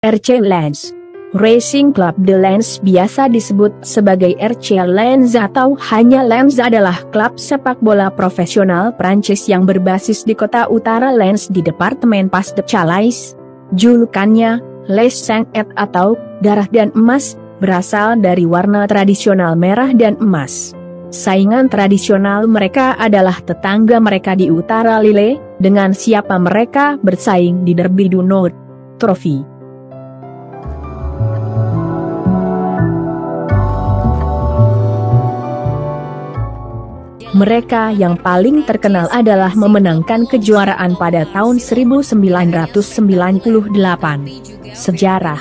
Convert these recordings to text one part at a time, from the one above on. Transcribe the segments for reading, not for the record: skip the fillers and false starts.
RC Lens. Racing Club de Lens biasa disebut sebagai RC Lens atau hanya Lens adalah klub sepak bola profesional Prancis yang berbasis di kota utara Lens di Departemen Pas-de-Calais. Julukannya, Les Sang-Et atau darah dan emas, berasal dari warna tradisional merah dan emas. Saingan tradisional mereka adalah tetangga mereka di utara Lille, dengan siapa mereka bersaing di Derby du Nord Trophy. Mereka yang paling terkenal adalah memenangkan kejuaraan pada tahun 1998. Sejarah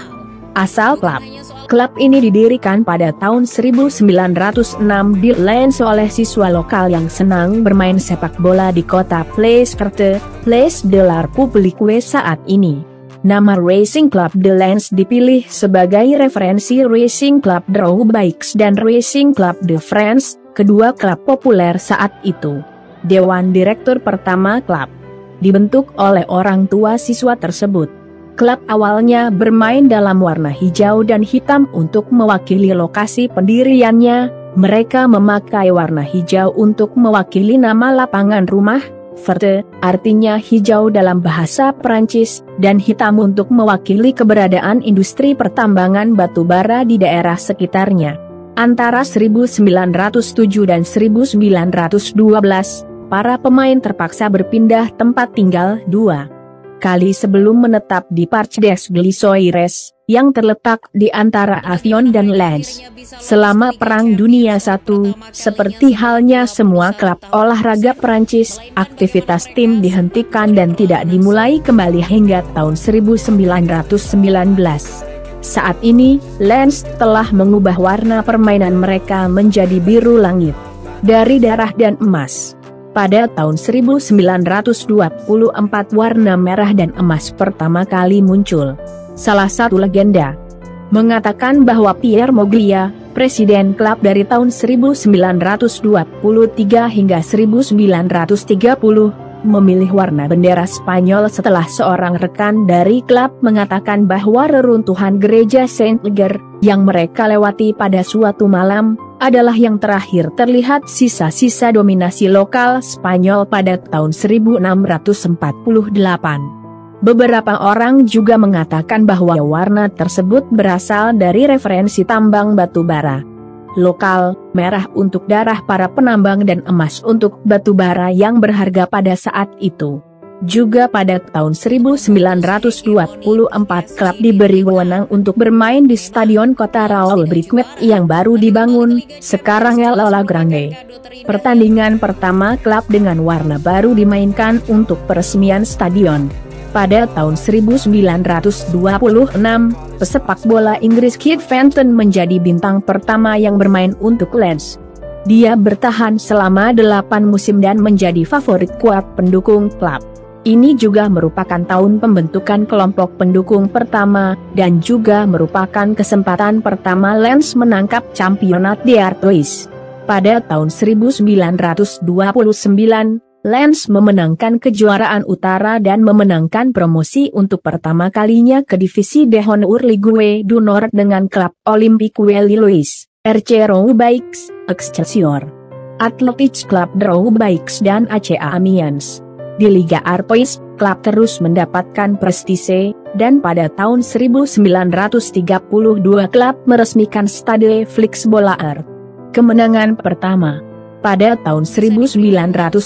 asal klub. Klub ini didirikan pada tahun 1906 di Lens oleh siswa lokal yang senang bermain sepak bola di kota Place Verte, Place de la République saat ini. Nama Racing Club de Lens dipilih sebagai referensi Racing Club de Roubaix dan Racing Club de France, kedua klub populer saat itu. Dewan Direktur pertama klub dibentuk oleh orang tua siswa tersebut. Klub awalnya bermain dalam warna hijau dan hitam untuk mewakili lokasi pendiriannya. Mereka memakai warna hijau untuk mewakili nama lapangan rumah, verte, artinya hijau dalam bahasa Perancis, dan hitam untuk mewakili keberadaan industri pertambangan batu bara di daerah sekitarnya. Antara 1907 dan 1912, para pemain terpaksa berpindah tempat tinggal 2 kali sebelum menetap di Parc des Glisseurs, yang terletak di antara Avion dan Lens. Selama Perang Dunia I, seperti halnya semua klub olahraga Perancis, aktivitas tim dihentikan dan tidak dimulai kembali hingga tahun 1919. Saat ini, Lens telah mengubah warna permainan mereka menjadi biru langit dari darah dan emas. Pada tahun 1924 warna merah dan emas pertama kali muncul. Salah satu legenda mengatakan bahwa Pierre Moglia, presiden klub dari tahun 1923 hingga 1930, memilih warna bendera Spanyol setelah seorang rekan dari klub mengatakan bahwa reruntuhan gereja Saint-Leger yang mereka lewati pada suatu malam adalah yang terakhir terlihat sisa-sisa dominasi lokal Spanyol pada tahun 1648. Beberapa orang juga mengatakan bahwa warna tersebut berasal dari referensi tambang batu bara lokal, merah untuk darah para penambang dan emas untuk batu bara yang berharga pada saat itu. Juga pada tahun 1924 klub diberi wewenang untuk bermain di Stadion Kota Raoul Briquet yang baru dibangun, sekarang La Grande. Pertandingan pertama klub dengan warna baru dimainkan untuk peresmian stadion. Pada tahun 1926, pesepak bola Inggris Kit Fenton menjadi bintang pertama yang bermain untuk Lens. Dia bertahan selama 8 musim dan menjadi favorit kuat pendukung klub. Ini juga merupakan tahun pembentukan kelompok pendukung pertama, dan juga merupakan kesempatan pertama Lens menangkap Championat d'Artois. Pada tahun 1929, Lens memenangkan kejuaraan utara dan memenangkan promosi untuk pertama kalinya ke divisi d'Honneur Ligue du Nord dengan klub Olympique Lillois, RC Roubaix, Excelsior, Athletic Club de Roubaix dan ACA Amiens. Di Liga Artois, klub terus mendapatkan prestise, dan pada tahun 1932 klub meresmikan Stade Flix Bollaert. Kemenangan pertama. Pada tahun 1937,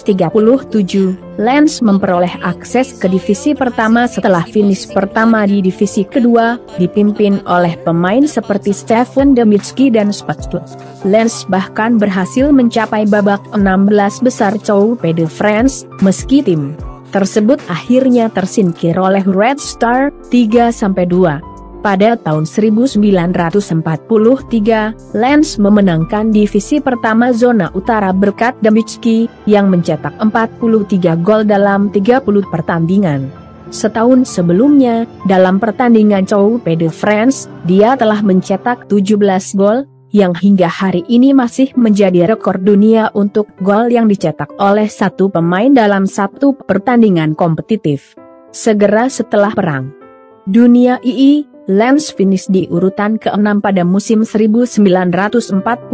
Lens memperoleh akses ke divisi pertama setelah finish pertama di divisi kedua, dipimpin oleh pemain seperti Stefan Demitsky dan Spatzl. Lens bahkan berhasil mencapai babak 16 besar Coupe de France, meski tim tersebut akhirnya tersingkir oleh Red Star, 3-2. Pada tahun 1943, Lens memenangkan divisi pertama zona utara berkat Demitsky, yang mencetak 43 gol dalam 30 pertandingan. Setahun sebelumnya, dalam pertandingan Coupe de France, dia telah mencetak 17 gol, yang hingga hari ini masih menjadi rekor dunia untuk gol yang dicetak oleh satu pemain dalam satu pertandingan kompetitif. Segera setelah Perang Dunia II, Lens finish di urutan ke-6 pada musim 1945-46,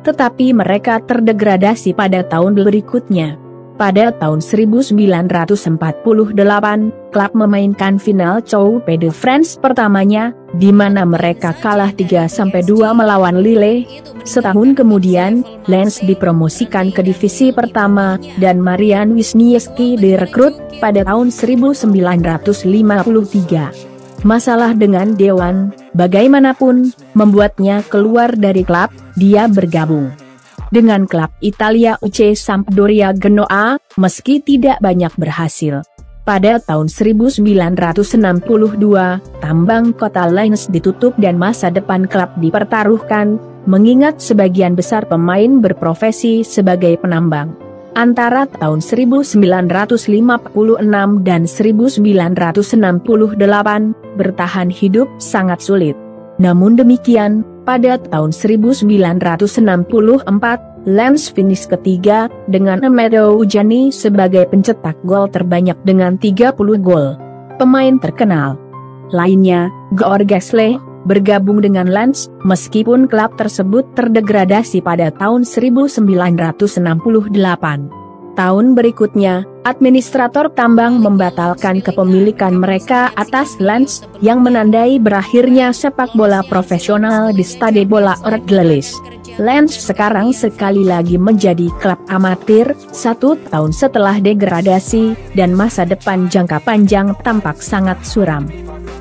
tetapi mereka terdegradasi pada tahun berikutnya. Pada tahun 1948, klub memainkan final Coupe de France pertamanya, di mana mereka kalah 3-2 melawan Lille. Setahun kemudian, Lens dipromosikan ke divisi pertama, dan Marian Wisniewski direkrut pada tahun 1953. Masalah dengan Dewan, bagaimanapun, membuatnya keluar dari klub. Dia bergabung dengan klub Italia UC Sampdoria Genoa, meski tidak banyak berhasil. Pada tahun 1962, tambang kota Lens ditutup dan masa depan klub dipertaruhkan, mengingat sebagian besar pemain berprofesi sebagai penambang. Antara tahun 1956 dan 1968, bertahan hidup sangat sulit. Namun demikian, pada tahun 1964, Lens finish ketiga, dengan Amadou Ujani sebagai pencetak gol terbanyak dengan 30 gol. Pemain terkenal lainnya, Georges Gasly, bergabung dengan Lens, meskipun klub tersebut terdegradasi pada tahun 1968. Tahun berikutnya, administrator tambang membatalkan kepemilikan mereka atas Lens, yang menandai berakhirnya sepak bola profesional di Stade Bola Orglelis. Lens sekarang sekali lagi menjadi klub amatir, 1 tahun setelah degradasi, dan masa depan jangka panjang tampak sangat suram.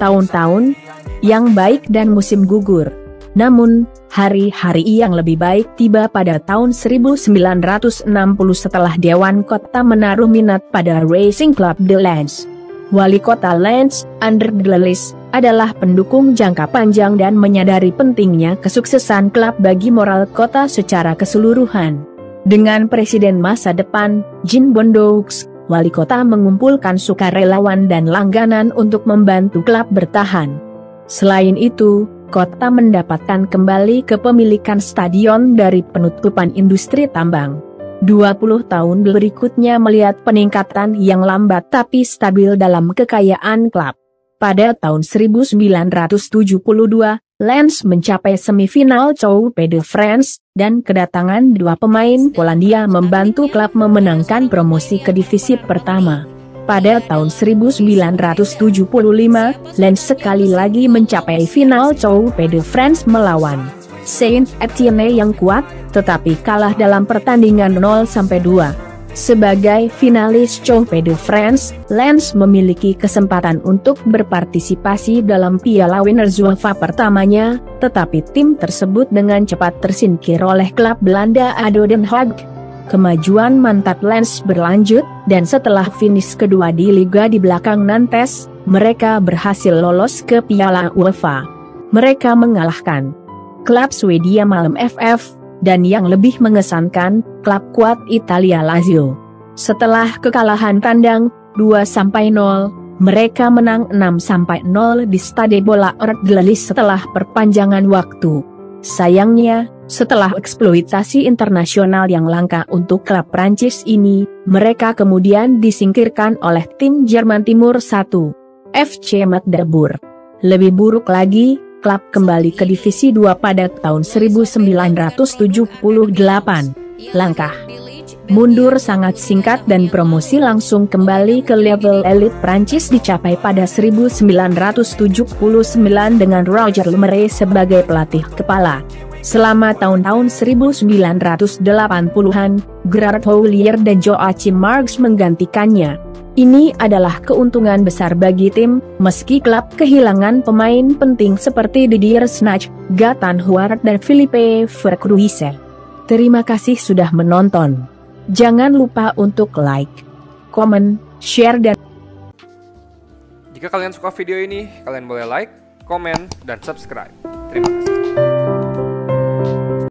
Tahun-tahun yang baik dan musim gugur. Namun, hari-hari yang lebih baik tiba pada tahun 1960 setelah Dewan Kota menaruh minat pada Racing Club de Lens. Wali kota Lens, Ander de Lis, adalah pendukung jangka panjang dan menyadari pentingnya kesuksesan klub bagi moral kota secara keseluruhan. Dengan presiden masa depan, Jean Bondoux, wali kota mengumpulkan sukarelawan dan langganan untuk membantu klub bertahan. Selain itu, kota mendapatkan kembali kepemilikan stadion dari penutupan industri tambang. 20 tahun berikutnya melihat peningkatan yang lambat tapi stabil dalam kekayaan klub. Pada tahun 1972, Lens mencapai semifinal Coupe de France, dan kedatangan 2 pemain Polandia membantu klub memenangkan promosi ke divisi pertama. Pada tahun 1975, Lens sekali lagi mencapai final Coupe de France melawan Saint-Étienne yang kuat, tetapi kalah dalam pertandingan 0-2. Sebagai finalis Coupe de France, Lens memiliki kesempatan untuk berpartisipasi dalam Piala Winners UEFA pertamanya, tetapi tim tersebut dengan cepat tersingkir oleh klub Belanda ADO Den Haag. Kemajuan mantap Lens berlanjut, dan setelah finish kedua di Liga di belakang Nantes, mereka berhasil lolos ke Piala UEFA. Mereka mengalahkan klub Swedia Malmö FF, dan yang lebih mengesankan, klub kuat Italia Lazio. Setelah kekalahan tandang 2-0, mereka menang 6-0 di Stade Bola Orglelis setelah perpanjangan waktu. Sayangnya, setelah eksploitasi internasional yang langka untuk klub Prancis ini, mereka kemudian disingkirkan oleh tim Jerman Timur 1, FC Magdeburg. Lebih buruk lagi, klub kembali ke divisi 2 pada tahun 1978. Langkah mundur sangat singkat dan promosi langsung kembali ke level elit Prancis dicapai pada 1979 dengan Roger Lemerre sebagai pelatih kepala. Selama tahun-tahun 1980-an, Gerard Houllier dan Joachim Marx menggantikannya. Ini adalah keuntungan besar bagi tim, meski klub kehilangan pemain penting seperti Didier Snach, Gatan Huart dan Philippe Vercruise. Terima kasih sudah menonton. Jangan lupa untuk like, komen, share dan... Jika kalian suka video ini, kalian boleh like, komen, dan subscribe. Terima kasih.